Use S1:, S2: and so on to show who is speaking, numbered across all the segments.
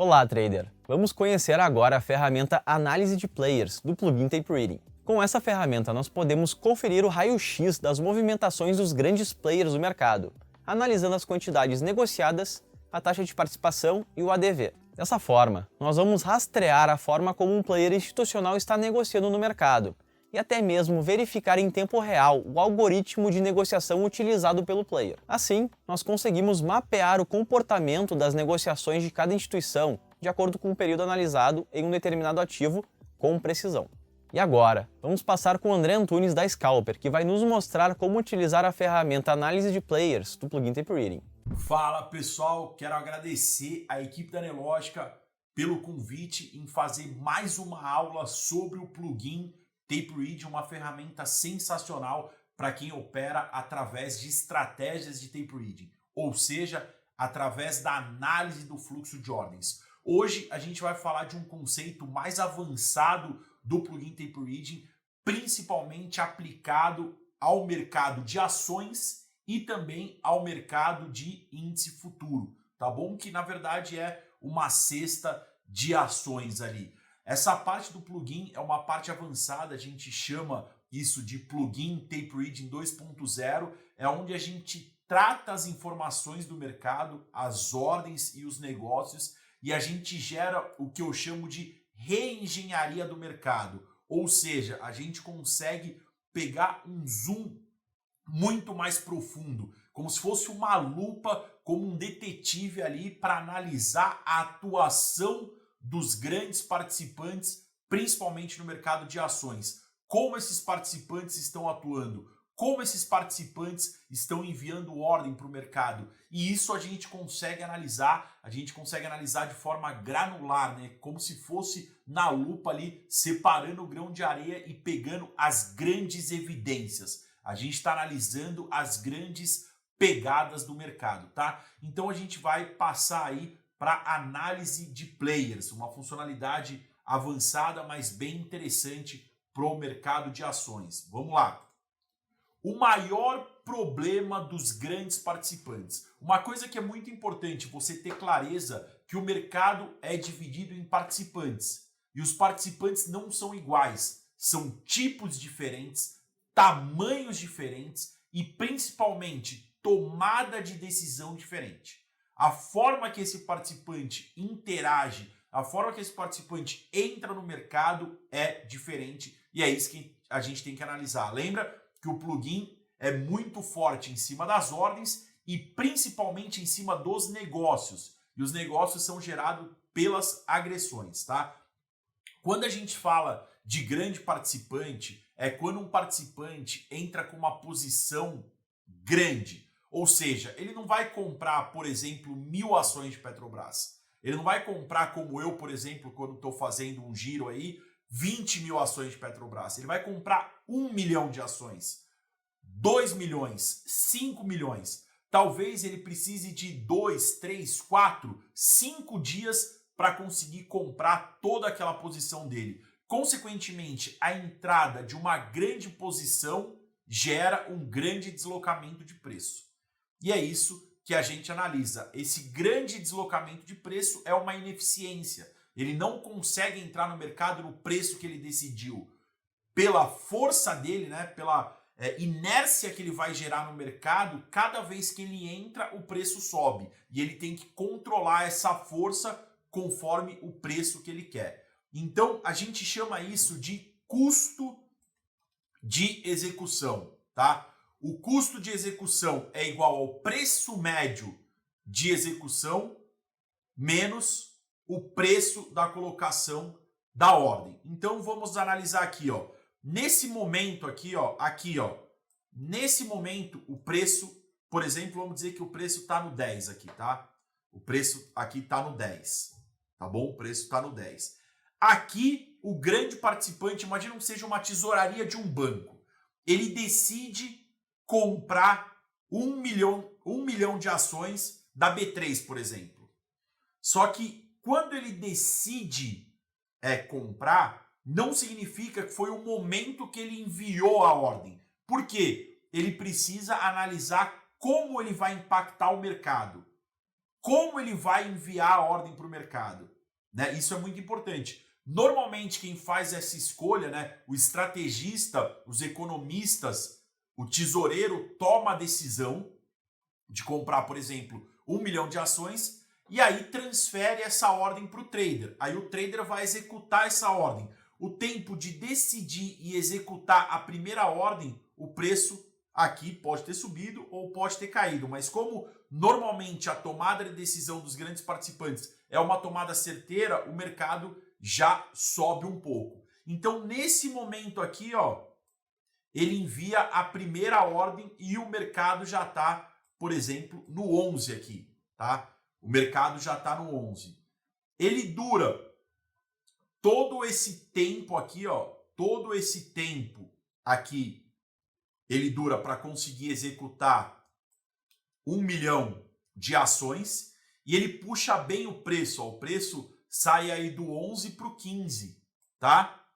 S1: Olá, trader! Vamos conhecer agora a ferramenta Análise de Players do plugin Tape Reading. Com essa ferramenta, nós podemos conferir o raio-x das movimentações dos grandes players do mercado, analisando as quantidades negociadas, a taxa de participação e o ADV. Dessa forma, nós vamos rastrear a forma como um player institucional está negociando no mercado e até mesmo verificar em tempo real o algoritmo de negociação utilizado pelo player. Assim, nós conseguimos mapear o comportamento das negociações de cada instituição de acordo com o período analisado em um determinado ativo com precisão. E agora, vamos passar com o André Antunes da Scalper, que vai nos mostrar como utilizar a ferramenta Análise de Players do plugin Tape Reading.
S2: Fala pessoal, quero agradecer à equipe da Nelogica pelo convite em fazer mais uma aula sobre o plugin Tape Reading, uma ferramenta sensacional para quem opera através de estratégias de Tape Reading, ou seja, através da análise do fluxo de ordens. Hoje a gente vai falar de um conceito mais avançado do plugin Tape Reading, principalmente aplicado ao mercado de ações e também ao mercado de índice futuro, tá bom? Que na verdade é uma cesta de ações ali. Essa parte do plugin é uma parte avançada, a gente chama isso de plugin Tape Reading 2.0, é onde a gente trata as informações do mercado, as ordens e os negócios, e a gente gera o que eu chamo de reengenharia do mercado, ou seja, a gente consegue pegar um zoom muito mais profundo, como se fosse uma lupa, como um detetive ali para analisar a atuação dos grandes participantes, principalmente no mercado de ações. Como esses participantes estão atuando, como esses participantes estão enviando ordem para o mercado. E isso a gente consegue analisar de forma granular, né? Como se fosse na lupa ali, separando o grão de areia e pegando as grandes evidências. A gente está analisando as grandes pegadas do mercado, tá? Então a gente vai passar aí para análise de players, uma funcionalidade avançada, mas bem interessante para o mercado de ações. Vamos lá. O maior problema dos grandes participantes. Uma coisa que é muito importante você ter clareza que o mercado é dividido em participantes. E os participantes não são iguais, são tipos diferentes, tamanhos diferentes e principalmente tomada de decisão diferente. A forma que esse participante interage, a forma que esse participante entra no mercado é diferente e é isso que a gente tem que analisar. Lembra que o plugin é muito forte em cima das ordens e principalmente em cima dos negócios. E os negócios são gerados pelas agressões, tá? Quando a gente fala de grande participante, é quando um participante entra com uma posição grande. Ou seja, ele não vai comprar, por exemplo, 1000 ações de Petrobras. Ele não vai comprar como eu, por exemplo, quando estou fazendo um giro aí, 20.000 ações de Petrobras. Ele vai comprar 1 milhão de ações, 2 milhões, 5 milhões. Talvez ele precise de 2, 3, 4, 5 dias para conseguir comprar toda aquela posição dele. Consequentemente, a entrada de uma grande posição gera um grande deslocamento de preço. E é isso que a gente analisa. Esse grande deslocamento de preço é uma ineficiência. Ele não consegue entrar no mercado no preço que ele decidiu. Pela força dele, né, pela inércia que ele vai gerar no mercado, cada vez que ele entra, o preço sobe. E ele tem que controlar essa força conforme o preço que ele quer. Então, a gente chama isso de custo de execução, tá? O custo de execução é igual ao preço médio de execução menos o preço da colocação da ordem. Então vamos analisar aqui, ó. Nesse momento aqui, ó, nesse momento o preço, por exemplo, vamos dizer que o preço está no 10 aqui, tá? O preço aqui está no 10, tá bom? O preço está no 10. Aqui o grande participante, imagina que seja uma tesouraria de um banco. Ele decide comprar 1 milhão de ações da B3, por exemplo. Só que quando ele decide comprar, não significa que foi o momento que ele enviou a ordem. Por quê? Ele precisa analisar como ele vai impactar o mercado. como ele vai enviar a ordem para o mercado, né? Isso é muito importante. Normalmente quem faz essa escolha, né, o estrategista, os economistas, o tesoureiro toma a decisão de comprar, por exemplo, 1 milhão de ações e aí transfere essa ordem para o trader. Aí o trader vai executar essa ordem. O tempo de decidir e executar a primeira ordem, o preço aqui pode ter subido ou pode ter caído, mas como normalmente a tomada de decisão dos grandes participantes é uma tomada certeira, o mercado já sobe um pouco. Então, nesse momento aqui, ó, ele envia a primeira ordem e o mercado já está, por exemplo, no 11 aqui, tá? O mercado já está no 11. Ele dura todo esse tempo aqui, ó, todo esse tempo aqui, ele dura para conseguir executar 1 milhão de ações e ele puxa bem o preço, ó, o preço sai aí do 11 para o 15, tá?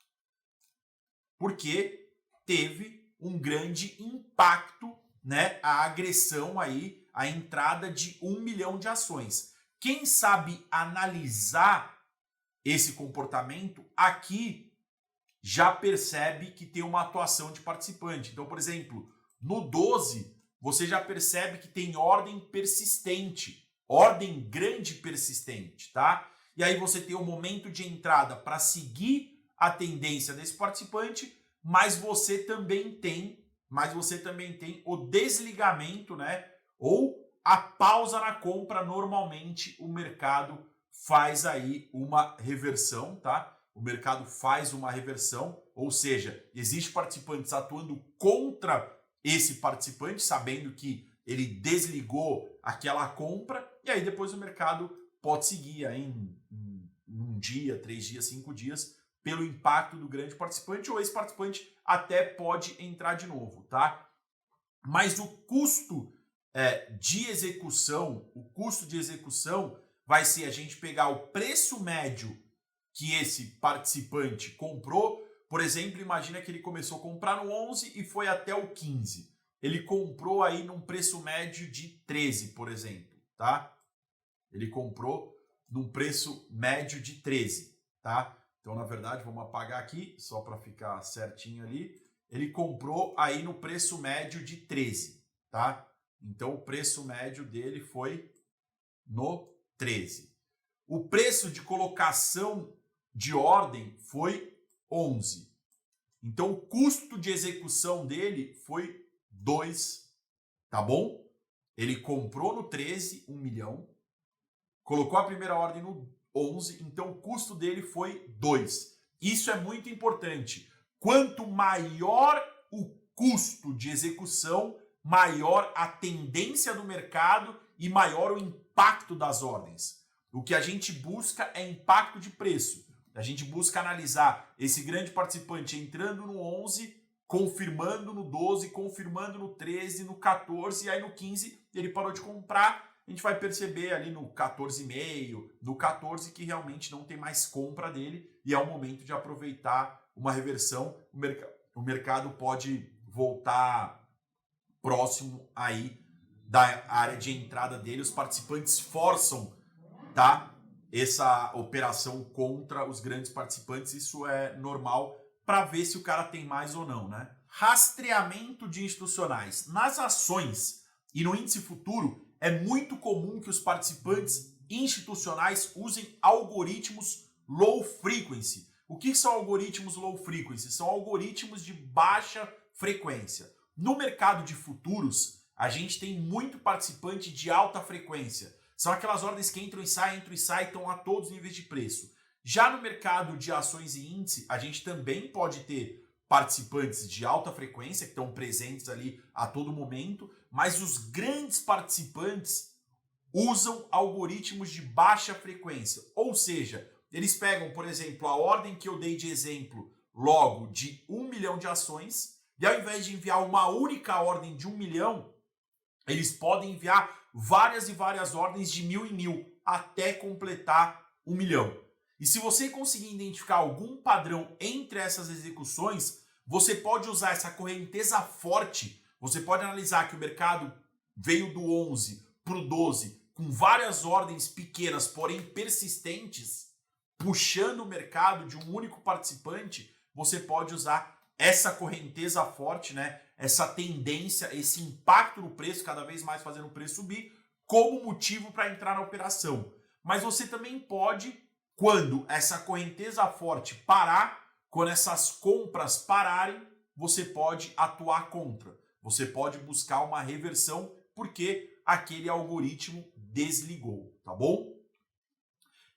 S2: Porque teve um grande impacto, né, a agressão aí, a entrada de 1 milhão de ações. Quem sabe analisar esse comportamento aqui já percebe que tem uma atuação de participante. Então, por exemplo, no 12, você já percebe que tem ordem persistente, ordem grande persistente, tá? E aí você tem o momento de entrada para seguir a tendência desse participante, mas você também tem o desligamento, né? Ou a pausa na compra. Normalmente o mercado faz aí uma reversão, tá? O mercado faz uma reversão, ou seja, existem participantes atuando contra esse participante, sabendo que ele desligou aquela compra, e aí depois o mercado pode seguir aí em um dia, 3 dias, 5 dias, pelo impacto do grande participante, ou esse participante até pode entrar de novo, tá? Mas o custo de execução, vai ser a gente pegar o preço médio que esse participante comprou. Por exemplo, imagina que ele começou a comprar no 11 e foi até o 15. Ele comprou aí num preço médio de 13, por exemplo, tá? Ele comprou num preço médio de 13, tá? Então, na verdade, vamos apagar aqui, só para ficar certinho ali. Ele comprou aí no preço médio de 13, tá? Então, o preço médio dele foi no 13. O preço de colocação de ordem foi 11. Então, o custo de execução dele foi 2, tá bom? Ele comprou no 13, 1 milhão, colocou a primeira ordem no 11, então o custo dele foi 2. Isso é muito importante. Quanto maior o custo de execução, maior a tendência do mercado e maior o impacto das ordens. O que a gente busca é impacto de preço. A gente busca analisar esse grande participante entrando no 11, confirmando no 12, confirmando no 13, no 14, e aí no 15 ele parou de comprar. A gente vai perceber ali no 14,5, no 14 que realmente não tem mais compra dele e é o momento de aproveitar uma reversão. O mercado pode voltar próximo aí da área de entrada dele. Os participantes forçam, tá, essa operação contra os grandes participantes. Isso é normal para ver se o cara tem mais ou não, né? Rastreamento de institucionais. Nas ações e no índice futuro, é muito comum que os participantes institucionais usem algoritmos low frequency. O que são algoritmos low frequency? São algoritmos de baixa frequência. No mercado de futuros, a gente tem muito participante de alta frequência. São aquelas ordens que entram e saem, estão a todos os níveis de preço. Já no mercado de ações e índice, a gente também pode ter participantes de alta frequência, que estão presentes ali a todo momento, mas os grandes participantes usam algoritmos de baixa frequência. Ou seja, eles pegam, por exemplo, a ordem que eu dei de exemplo logo de 1 milhão de ações, e ao invés de enviar uma única ordem de 1 milhão, eles podem enviar várias e várias ordens de 1.000 em 1.000 até completar 1 milhão. E se você conseguir identificar algum padrão entre essas execuções, você pode usar essa correnteza forte. Você pode analisar que o mercado veio do 11 para o 12 com com várias ordens pequenas, porém persistentes, puxando o mercado de um único participante, você pode usar essa correnteza forte, né? Essa tendência, esse impacto no preço, cada vez mais fazendo o preço subir, como motivo para entrar na operação. Mas você também pode, quando essa correnteza forte parar, quando essas compras pararem, você pode atuar contra. Você pode buscar uma reversão porque aquele algoritmo desligou, tá bom?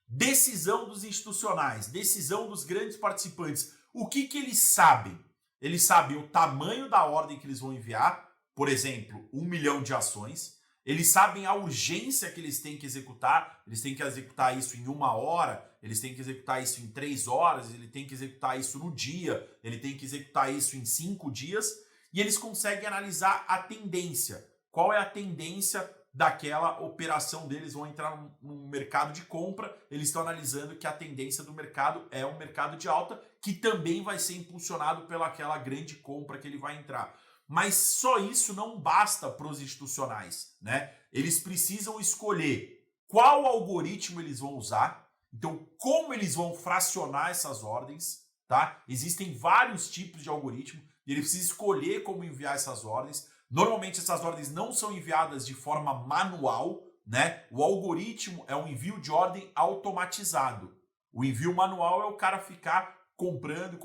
S2: Decisão dos institucionais, decisão dos grandes participantes. O que eles sabem? Eles sabem o tamanho da ordem que eles vão enviar, por exemplo, 1 milhão de ações. Eles sabem a urgência que eles têm que executar. Eles têm que executar isso em 1 hora, eles têm que executar isso em 3 horas, ele tem que executar isso no dia, ele tem que executar isso em 5 dias. E eles conseguem analisar a tendência. Qual é a tendência daquela operação deles? Vão entrar num mercado de compra, eles estão analisando que a tendência do mercado é um mercado de alta, que também vai ser impulsionado pelaquela grande compra que ele vai entrar. Mas só isso não basta para os institucionais, né? Eles precisam escolher qual algoritmo eles vão usar, então como eles vão fracionar essas ordens, tá? Existem vários tipos de algoritmo e ele precisa escolher como enviar essas ordens. Normalmente essas ordens não são enviadas de forma manual, né? O algoritmo é um envio de ordem automatizado. O envio manual é o cara ficar comprando.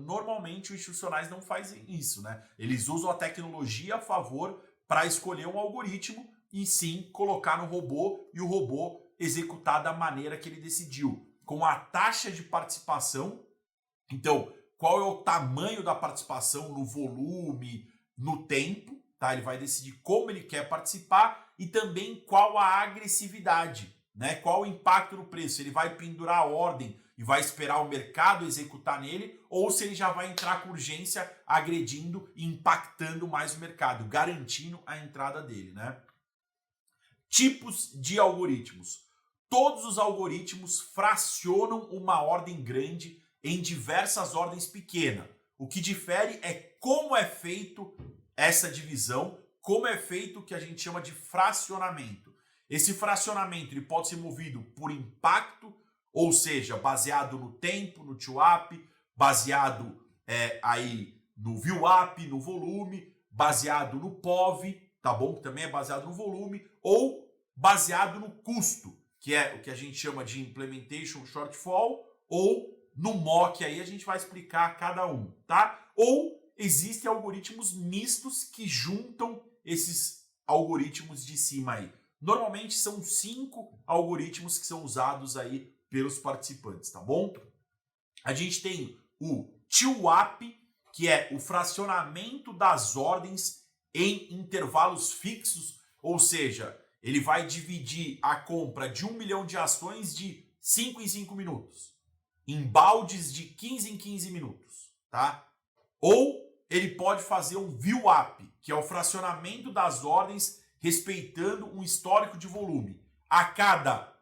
S2: Normalmente os institucionais não fazem isso, né? Eles usam a tecnologia a favor para escolher um algoritmo e sim colocar no robô e o robô executar da maneira que ele decidiu, com a taxa de participação. Então, qual é o tamanho da participação no volume, no tempo, tá? Ele vai decidir como ele quer participar e também qual a agressividade, né? Qual o impacto no preço. Ele vai pendurar a ordem e vai esperar o mercado executar nele, ou se ele já vai entrar com urgência, agredindo e impactando mais o mercado, garantindo a entrada dele, né? Tipos de algoritmos. Todos os algoritmos fracionam uma ordem grande em diversas ordens pequenas. O que difere é como é feito essa divisão, como é feito o que a gente chama de fracionamento. Esse fracionamento ele pode ser movido por impacto, ou seja, baseado no tempo, no TWAP, baseado aí no VWAP, no volume, baseado no POV, tá bom? Que também é baseado no volume, ou baseado no custo, que é o que a gente chama de Implementation Shortfall, ou no mock, aí a gente vai explicar cada um, tá? Ou existem algoritmos mistos que juntam esses algoritmos de cima aí. Normalmente são 5 algoritmos que são usados aí pelos participantes, tá bom? A gente tem o TWAP, que é o fracionamento das ordens em intervalos fixos, ou seja, ele vai dividir a compra de 1 milhão de ações de 5 em 5 minutos, em baldes de 15 em 15 minutos, tá? Ou ele pode fazer um VWAP, que é o fracionamento das ordens respeitando um histórico de volume. A cada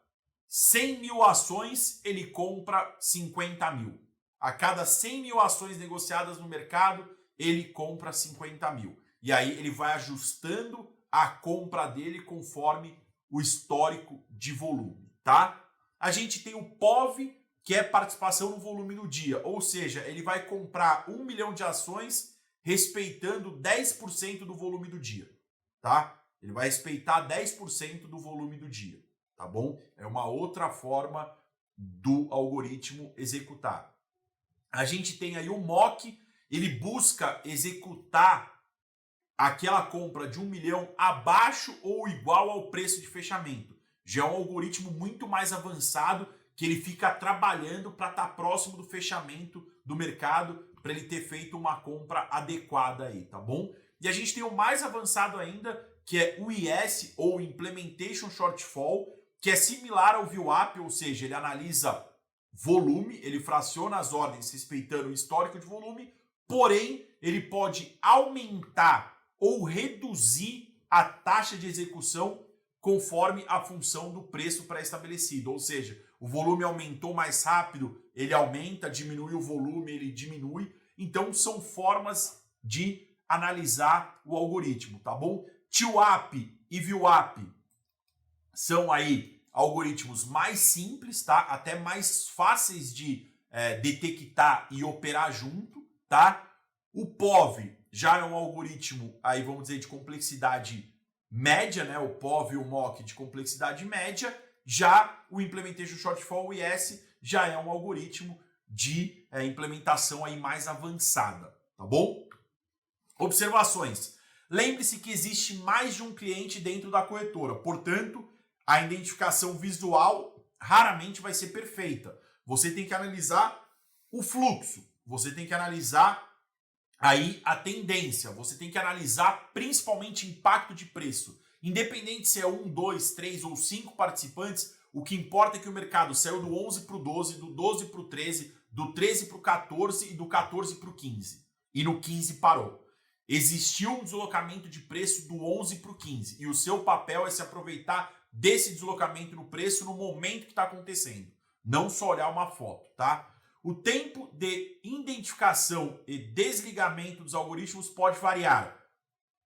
S2: 100 mil ações, ele compra 50 mil. A cada 100 mil ações negociadas no mercado, ele compra 50 mil. E aí ele vai ajustando a compra dele conforme o histórico de volume, tá? A gente tem o POV, que é participação no volume do dia. Ou seja, ele vai comprar 1 milhão de ações respeitando 10% do volume do dia, tá? Ele vai respeitar 10% do volume do dia, tá bom? É uma outra forma do algoritmo executar. A gente tem aí o mock, ele busca executar aquela compra de 1 milhão abaixo ou igual ao preço de fechamento. Já é um algoritmo muito mais avançado que ele fica trabalhando para estar próximo do fechamento do mercado, para ele ter feito uma compra adequada aí, tá bom? E a gente tem o mais avançado ainda, que é o IS, ou Implementation Shortfall, que é similar ao VWAP, ou seja, ele analisa volume, ele fraciona as ordens respeitando o histórico de volume, porém, ele pode aumentar ou reduzir a taxa de execução conforme a função do preço pré-estabelecido, ou seja, o volume aumentou mais rápido, ele aumenta, diminui o volume, ele diminui. Então, são formas de analisar o algoritmo, tá bom? TWAP e VWAP são aí algoritmos mais simples, tá? Até mais fáceis de detectar e operar junto, tá? O POV já é um algoritmo, aí vamos dizer, de complexidade média, né? O POV e o MOC de complexidade média. Já o Implementation Shortfall ES já é um algoritmo de implementação aí mais avançada, tá bom? Observações. Lembre-se que existe mais de um cliente dentro da corretora, portanto, a identificação visual raramente vai ser perfeita. Você tem que analisar o fluxo, você tem que analisar aí a tendência, você tem que analisar principalmente impacto de preço. Independente se é 1, 2, 3 ou 5 participantes, o que importa é que o mercado saiu do 11 para o 12, do 12 para o 13, do 13 para o 14 e do 14 para o 15. E no 15 parou. Existiu um deslocamento de preço do 11 para o 15 e o seu papel é se aproveitar desse deslocamento no preço no momento que está acontecendo. Não só olhar uma foto, tá? O tempo de identificação e desligamento dos algoritmos pode variar.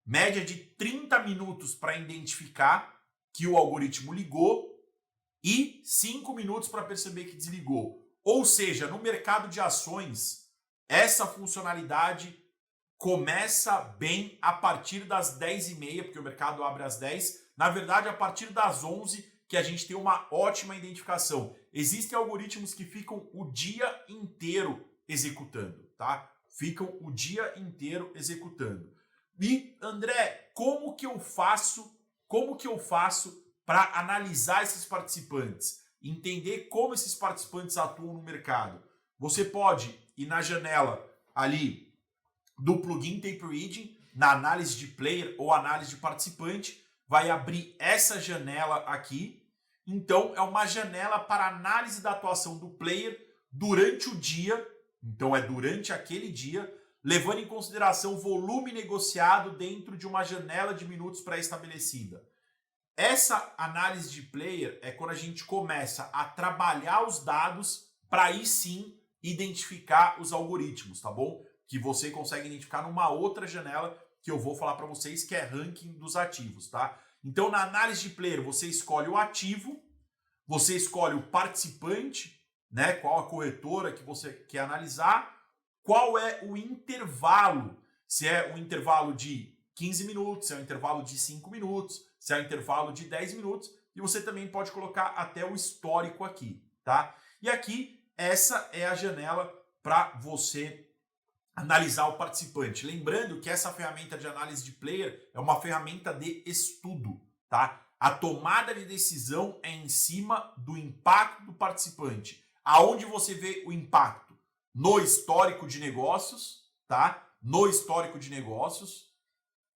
S2: Média de 30 minutos para identificar que o algoritmo ligou e 5 minutos para perceber que desligou. Ou seja, no mercado de ações, essa funcionalidade começa bem a partir das 10h30, porque o mercado abre às 10. Na verdade, a partir das 11 que a gente tem uma ótima identificação. Existem algoritmos que ficam o dia inteiro executando, tá? Ficam o dia inteiro executando. E, André, como que eu faço para analisar esses participantes? Entender como esses participantes atuam no mercado? Você pode ir na janela ali do plugin Tape Reading, na análise de player ou análise de participante, vai abrir essa janela aqui. Então, é uma janela para análise da atuação do player durante o dia. Então, é durante aquele dia, levando em consideração o volume negociado dentro de uma janela de minutos pré-estabelecida. Essa análise de player é quando a gente começa a trabalhar os dados para aí sim identificar os algoritmos, tá bom? Que você consegue identificar numa outra janela que eu vou falar para vocês, que é ranking dos ativos, tá? Então, na análise de player, você escolhe o ativo, você escolhe o participante, né? Qual a corretora que você quer analisar, qual é o intervalo, se é um intervalo de 15 minutos, se é um intervalo de 5 minutos, se é um intervalo de 10 minutos, e você também pode colocar até o histórico aqui, tá? E aqui, essa é a janela para você analisar o participante. Lembrando que essa ferramenta de análise de player é uma ferramenta de estudo, tá? A tomada de decisão é em cima do impacto do participante. Aonde você vê o impacto? No histórico de negócios, tá? No histórico de negócios,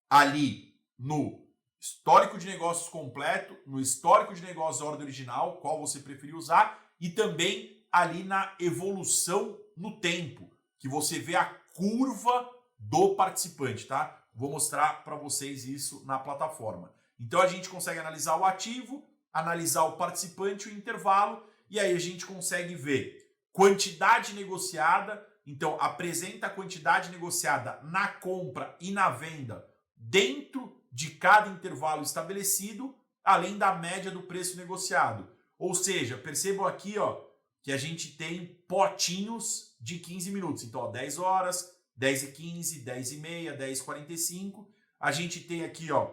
S2: ali no histórico de negócios completo, no histórico de negócios ordem original, qual você preferir usar, e também ali na evolução no tempo, que você vê a curva do participante, tá? Vou mostrar para vocês isso na plataforma. Então a gente consegue analisar o ativo, analisar o participante, o intervalo, e aí a gente consegue ver quantidade negociada. Então apresenta a quantidade negociada na compra e na venda dentro de cada intervalo estabelecido, além da média do preço negociado. Ou seja, percebam aqui, ó, que a gente tem potinhos de 15 minutos. Então, ó, 10 horas, 10h15, 10h30, 10h45. A gente tem aqui, ó,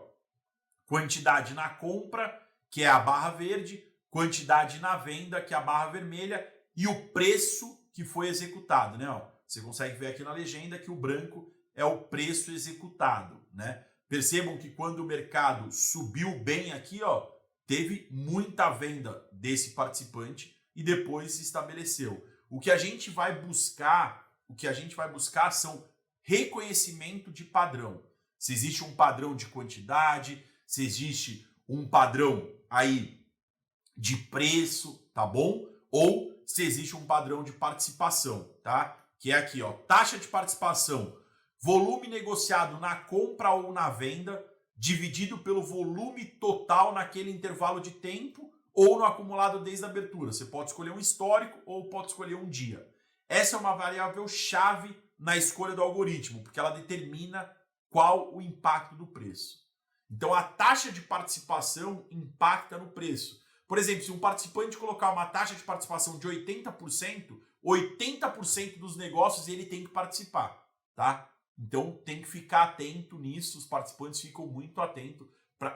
S2: quantidade na compra, que é a barra verde, quantidade na venda, que é a barra vermelha, e o preço que foi executado, né? Ó, você consegue ver aqui na legenda que o branco é o preço executado, né? Percebam que quando o mercado subiu bem aqui, ó, teve muita venda desse participante e depois se estabeleceu. O que a gente vai buscar são reconhecimento de padrão. Se existe um padrão de quantidade, se existe um padrão aí de preço, tá bom? Ou se existe um padrão de participação, tá? Que é aqui, ó, taxa de participação, volume negociado na compra ou na venda, dividido pelo volume total naquele intervalo de tempo ou no acumulado desde a abertura. Você pode escolher um histórico ou pode escolher um dia. Essa é uma variável chave na escolha do algoritmo, porque ela determina qual o impacto do preço. Então a taxa de participação impacta no preço. Por exemplo, se um participante colocar uma taxa de participação de 80%, 80% dos negócios ele tem que participar, tá? Então tem que ficar atento nisso, os participantes ficam muito atentos.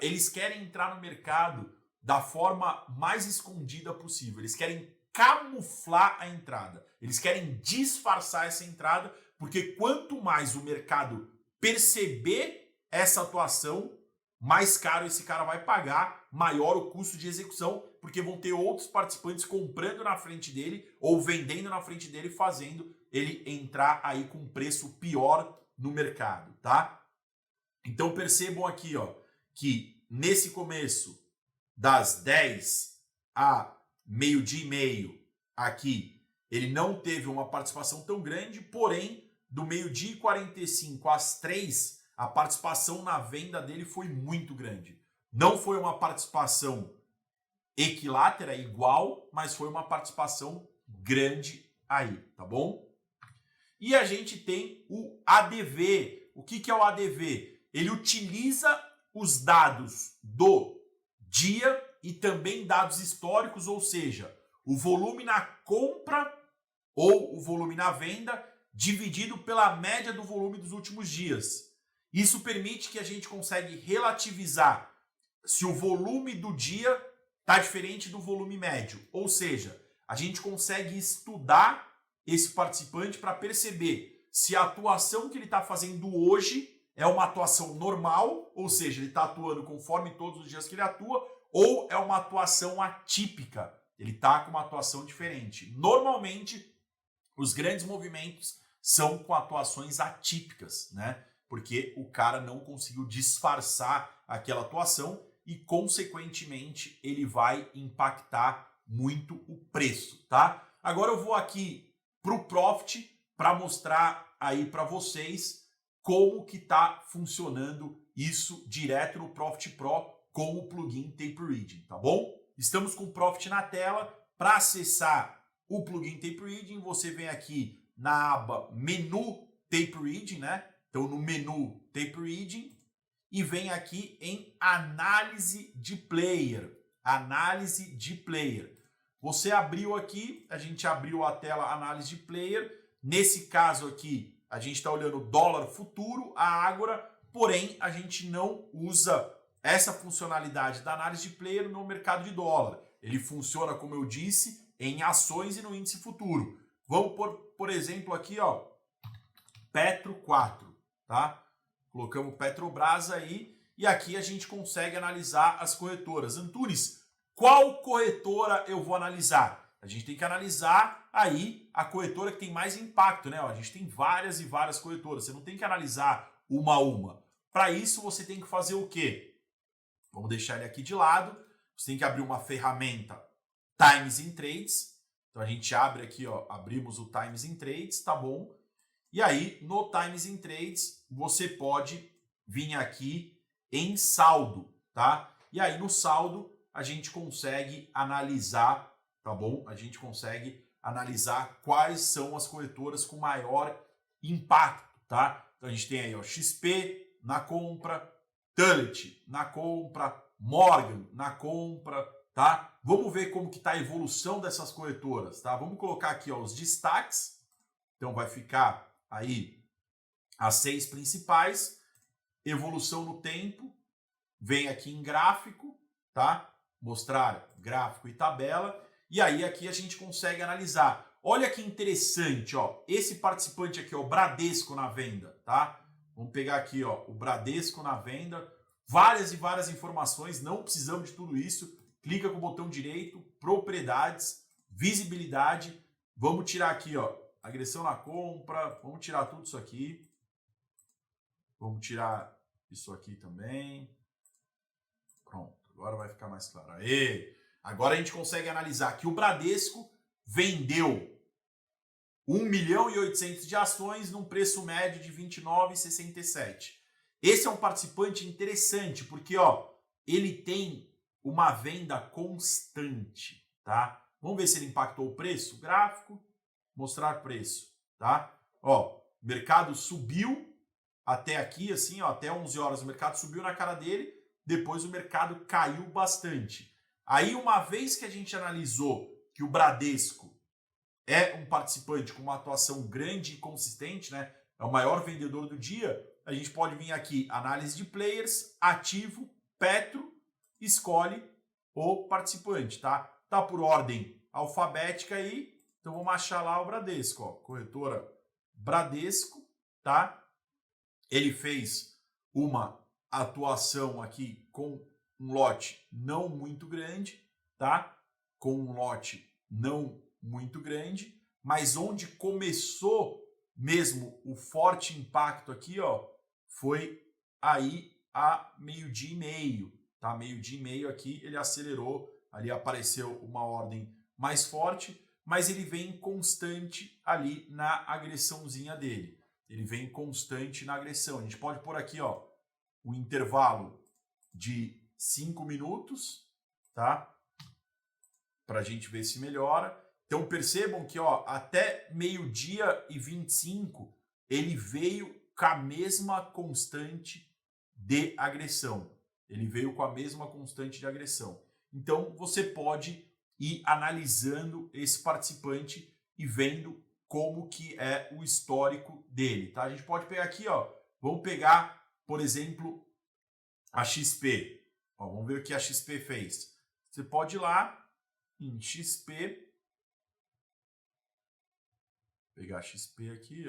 S2: Eles querem entrar no mercado da forma mais escondida possível, eles querem camuflar a entrada, eles querem disfarçar essa entrada, porque quanto mais o mercado perceber essa atuação, mais caro esse cara vai pagar, maior o custo de execução, porque vão ter outros participantes comprando na frente dele ou vendendo na frente dele, fazendo ele entrar aí com um preço pior no mercado, tá? Então percebam aqui, ó, que nesse começo das 10 a meio-dia e meio aqui, ele não teve uma participação tão grande, porém do meio-dia e 45 às 3, a participação na venda dele foi muito grande. Não foi uma participação equilátera, igual, mas foi uma participação grande aí, tá bom? E a gente tem o ADV. O que é o ADV? Ele utiliza os dados do dia e também dados históricos, ou seja, o volume na compra ou o volume na venda dividido pela média do volume dos últimos dias. Isso permite que a gente consegue relativizar se o volume do dia está diferente do volume médio. Ou seja, a gente consegue estudar esse participante para perceber se a atuação que ele está fazendo hoje é uma atuação normal, ou seja, ele está atuando conforme todos os dias que ele atua, ou é uma atuação atípica, ele está com uma atuação diferente. Normalmente, os grandes movimentos são com atuações atípicas, né? Porque o cara não conseguiu disfarçar aquela atuação e, consequentemente, ele vai impactar muito o preço, tá? Agora eu vou aqui para o Profit para mostrar aí para vocês como que está funcionando isso direto no Profit Pro com o plugin Tape Reading, tá bom? Estamos com o Profit na tela. Para acessar o plugin Tape Reading, você vem aqui na aba Menu Tape Reading, né? Então no menu Tape Reading e vem aqui em Análise de Player. Análise de Player. Você abriu aqui, a gente abriu a tela Análise de Player. Nesse caso aqui, a gente está olhando o dólar futuro, a Ágora, porém a gente não usa essa funcionalidade da análise de player no mercado de dólar. Ele funciona, como eu disse, em ações e no índice futuro. Vamos por exemplo, aqui, ó, Petro 4, tá? Colocamos Petrobras aí e aqui a gente consegue analisar as corretoras. Antunes, qual corretora eu vou analisar? A gente tem que analisar aí a corretora que tem mais impacto, né? A gente tem várias e várias corretoras. Você não tem que analisar uma a uma. Para isso, você tem que fazer o quê? Vamos deixar ele aqui de lado. Você tem que abrir uma ferramenta Times in Trades. Então a gente abre aqui, ó, abrimos o Times in Trades, tá bom? E aí, no Times in Trades, você pode vir aqui em saldo, tá? E aí no saldo a gente consegue analisar, tá bom? A gente consegue analisar quais são as corretoras com maior impacto, tá? Então a gente tem aí, ó, XP na compra, Tullet na compra, Morgan na compra, tá? Vamos ver como que está a evolução dessas corretoras, tá? Vamos colocar aqui, ó, os destaques. Então vai ficar aí as 6 principais. Evolução no tempo. Vem aqui em gráfico, tá? Mostrar gráfico e tabela. E aí aqui a gente consegue analisar. Olha que interessante, ó. Esse participante aqui, ó, o Bradesco na venda, tá? Vamos pegar aqui, ó, o Bradesco na venda. Várias e várias informações, não precisamos de tudo isso. Clica com o botão direito, propriedades, visibilidade. Vamos tirar aqui, ó, agressão na compra. Vamos tirar tudo isso aqui. Vamos tirar isso aqui também. Pronto, agora vai ficar mais claro. Aê! Agora a gente consegue analisar que o Bradesco vendeu 1.800.000 de ações num preço médio de R$ 29,67. Esse é um participante interessante, porque ó, ele tem uma venda constante, tá? Vamos ver se ele impactou o preço. Gráfico, mostrar preço, tá? Ó, o mercado subiu até aqui, assim, ó, até 11 horas o mercado subiu na cara dele, depois o mercado caiu bastante. Aí, uma vez que a gente analisou que o Bradesco é um participante com uma atuação grande e consistente, né? É o maior vendedor do dia, a gente pode vir aqui, análise de players, ativo, Petro, escolhe o participante, tá? Tá por ordem alfabética aí, então vamos achar lá o Bradesco, ó, corretora Bradesco, tá? Ele fez uma atuação aqui com um lote não muito grande, tá? Com um lote não muito grande, mas onde começou mesmo o forte impacto aqui, ó, foi aí a meio-dia e meio, tá? Meio-dia e meio aqui ele acelerou, ali apareceu uma ordem mais forte, mas ele vem constante ali na agressãozinha dele. Ele vem constante na agressão. A gente pode pôr aqui, ó, o intervalo de 5 minutos, tá? Para a gente ver se melhora. Então percebam que, ó, até meio-dia e 25 ele veio com a mesma constante de agressão. Ele veio com a mesma constante de agressão. Então você pode ir analisando esse participante e vendo como que é o histórico dele, tá? A gente pode pegar aqui, ó, vamos pegar, por exemplo, a XP. Ó, vamos ver o que a XP fez. Você pode ir lá em XP, pegar a XP aqui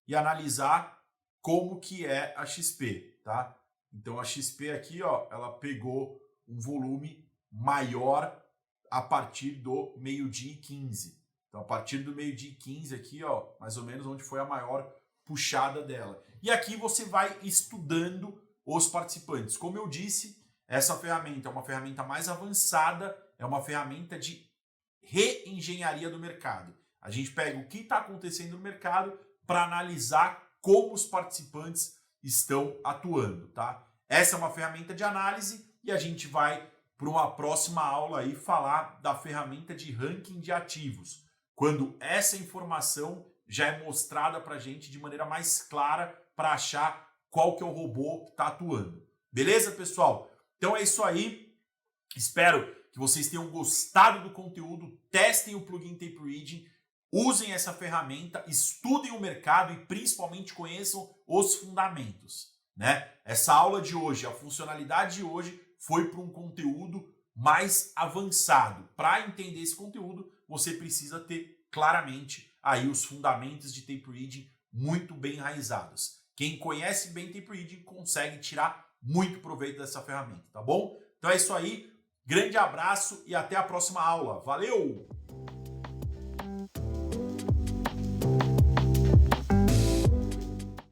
S2: e analisar como que é a XP, tá? Então a XP aqui, ó, ela pegou um volume maior a partir do meio-dia e 15. Então a partir do meio-dia e 15 aqui, ó, mais ou menos onde foi a maior puxada dela. E aqui você vai estudando os participantes. Como eu disse, essa ferramenta é uma ferramenta mais avançada, é uma ferramenta de reengenharia do mercado. A gente pega o que está acontecendo no mercado para analisar como os participantes estão atuando, tá? Essa é uma ferramenta de análise e a gente vai para uma próxima aula aí falar da ferramenta de ranking de ativos, quando essa informação já é mostrada para a gente de maneira mais clara para achar qual que é o robô que está atuando. Beleza, pessoal? Então é isso aí. Espero que vocês tenham gostado do conteúdo, testem o plugin Tape Reading, usem essa ferramenta, estudem o mercado e principalmente conheçam os fundamentos, né? Essa aula de hoje, a funcionalidade de hoje foi para um conteúdo mais avançado. Para entender esse conteúdo, você precisa ter claramente aí os fundamentos de Tape Reading muito bem enraizados. Quem conhece bem Tape Reading consegue tirar muito proveito dessa ferramenta, tá bom? Então é isso aí. Grande abraço e até a próxima aula. Valeu!